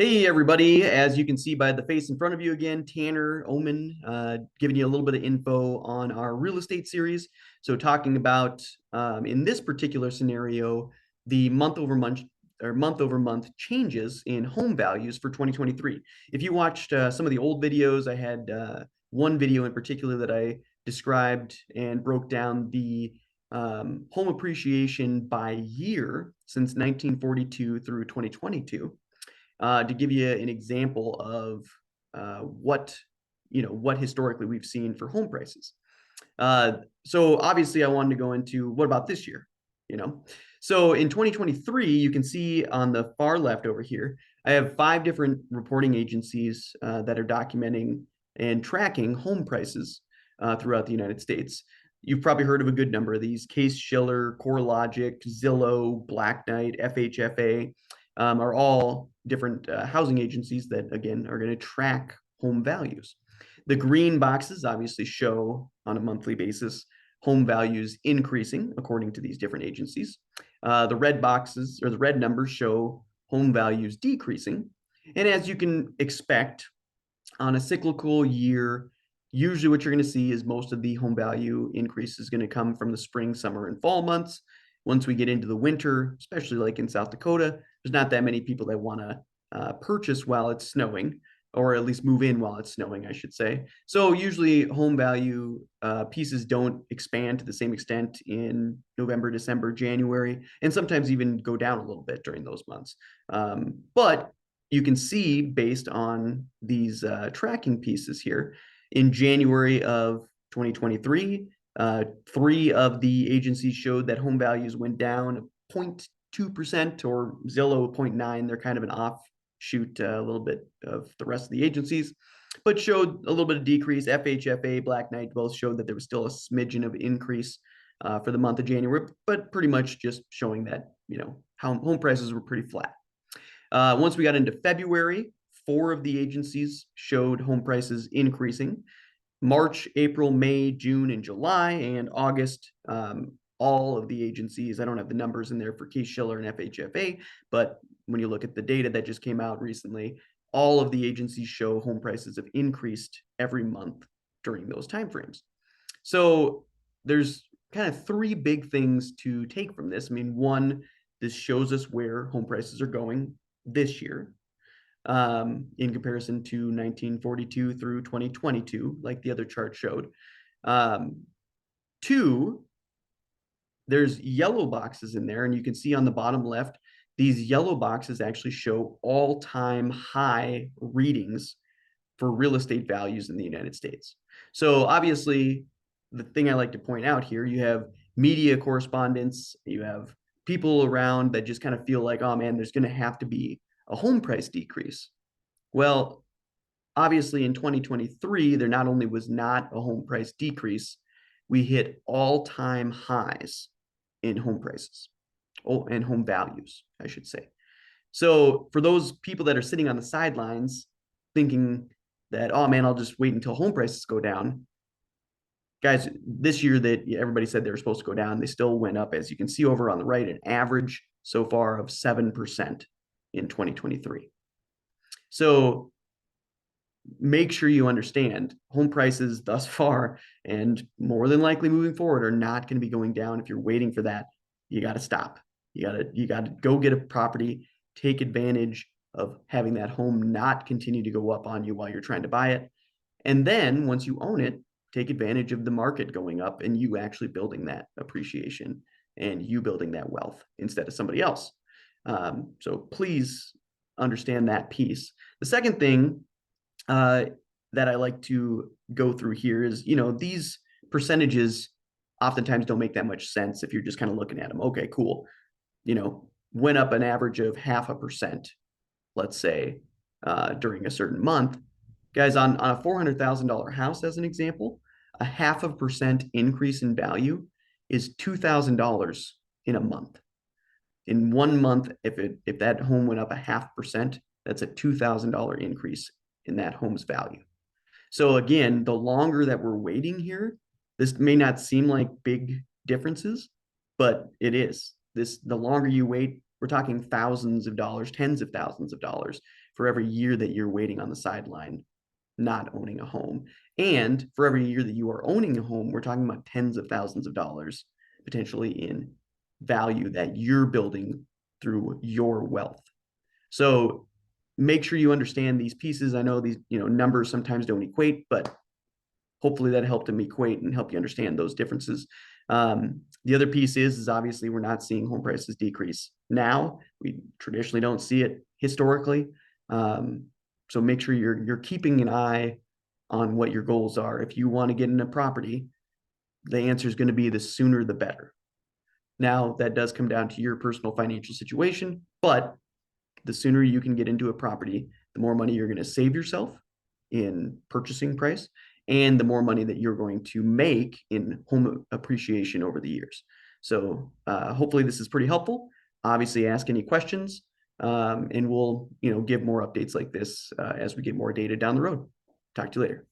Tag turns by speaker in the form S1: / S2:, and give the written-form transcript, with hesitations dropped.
S1: Hey, everybody. As you can see by the face in front of you again, Tanner Oman, giving you a little bit of info on our real estate series. So, talking about in this particular scenario, the month over month changes in home values for 2023. If you watched some of the old videos, I had one video in particular that I described and broke down the home appreciation by year since 1942 through 2022 to give you an example of what historically we've seen for home prices. So obviously, I wanted to go into what about this year? You know, so in 2023, you can see on the far left over here, I have five different reporting agencies that are documenting and tracking home prices throughout the United States. You've probably heard of a good number of these: Case Shiller, CoreLogic, Zillow, Black Knight, FHFA are all different housing agencies that, again, are going to track home values. The green boxes obviously show on a monthly basis home values increasing according to these different agencies. The red boxes or the red numbers show home values decreasing. And as you can expect, on a cyclical year, usually what you're going to see is most of the home value increase is going to come from the spring, summer, and fall months. Once we get into the winter, especially like in South Dakota, there's not that many people that want to purchase while it's snowing, or at least move in while it's snowing, I should say. So usually home value pieces don't expand to the same extent in November, December, January, and sometimes even go down a little bit during those months. But you can see based on these tracking pieces here, in January of 2023, three of the agencies showed that home values went down 0.2%, or Zillow 0.9. They're kind of an offshoot a little bit of the rest of the agencies, but showed a little bit of decrease. FHFA, Black Knight both showed that there was still a smidgen of increase for the month of January, but pretty much just showing that, how home prices were pretty flat. Once we got into February, four of the agencies showed home prices increasing. March, April, May, June, and July, and August, all of the agencies, I don't have the numbers in there for Case Shiller and FHFA, but when you look at the data that just came out recently, all of the agencies show home prices have increased every month during those timeframes. So there's kind of three big things to take from this. I mean, one, this shows us where home prices are going this year in comparison to 1942 through 2022, like the other chart showed. Two, there's yellow boxes in there, and you can see on the bottom left, these yellow boxes actually show all-time high readings for real estate values in the United States. So obviously, the thing I like to point out here, you have media correspondents, you have people around that just kind of feel like, oh man, there's going to have to be a home price decrease. Well, obviously in 2023, there not only was not a home price decrease, we hit all-time highs in home prices, and home values, I should say. So for those people that are sitting on the sidelines thinking that, oh man, I'll just wait until home prices go down. Guys, this year that everybody said they were supposed to go down, they still went up, as you can see over on the right, an average so far of 7% in 2023. So make sure you understand home prices thus far, and more than likely moving forward, are not going to be going down. If you're waiting for that, you got to stop. You got to go get a property, take advantage of having that home not continue to go up on you while you're trying to buy it. And then once you own it, take advantage of the market going up and you actually building that appreciation and you building that wealth instead of somebody else. So please understand that piece. The second thing that I like to go through here is, these percentages oftentimes don't make that much sense if you're just kind of looking at them. Okay, cool. Went up an average of 0.5%, let's say, during a certain month. Guys, on a $400,000 house, as an example, a 0.5% increase in value is $2,000 in a month. In 1 month, if that home went up a 0.5%, that's a $2,000 increase in that home's value. So again, the longer that we're waiting here, this may not seem like big differences, but it is. The longer you wait, we're talking thousands of dollars, tens of thousands of dollars for every year that you're waiting on the sideline, not owning a home. And for every year that you are owning a home, we're talking about tens of thousands of dollars potentially in value that you're building through your wealth. So make sure you understand these pieces. I know these, numbers sometimes don't equate, but hopefully that helped them equate and help you understand those differences. The other piece is obviously we're not seeing home prices decrease now. We traditionally don't see it historically. So make sure you're keeping an eye on what your goals are. If you want to get in a property, the answer is going to be the sooner the better. Now, that does come down to your personal financial situation, but the sooner you can get into a property, the more money you're going to save yourself in purchasing price, and the more money that you're going to make in home appreciation over the years. So hopefully this is pretty helpful. Obviously, ask any questions, and we'll give more updates like this as we get more data down the road. Talk to you later.